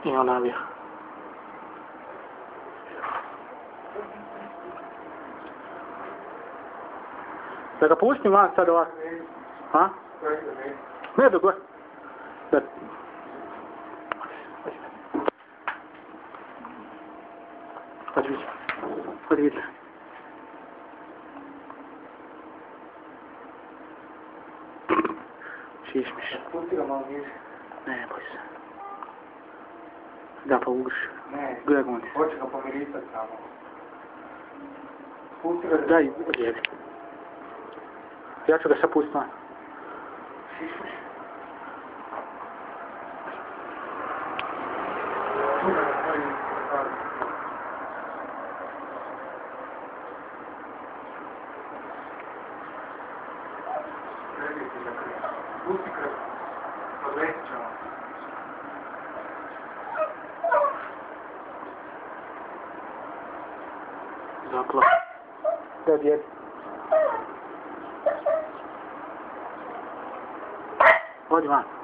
I ona vija. Da ga pustim van sad ovak. Ha? Ne dok god. Da. Hadi vidjeti. Hadi vidjeti. Šišmiš. Pusti ga malo niže. Ne, boj se. Da, pa ugriš. Ne, gledaj on. hoće ga pomirisat samo. Pusti ga da... Daj, odjedi. Ja ću ga sad pustit van. Šišmiš. Pusti krv. Odletit ćemo. Zapla. Da, odjedi. Odi van.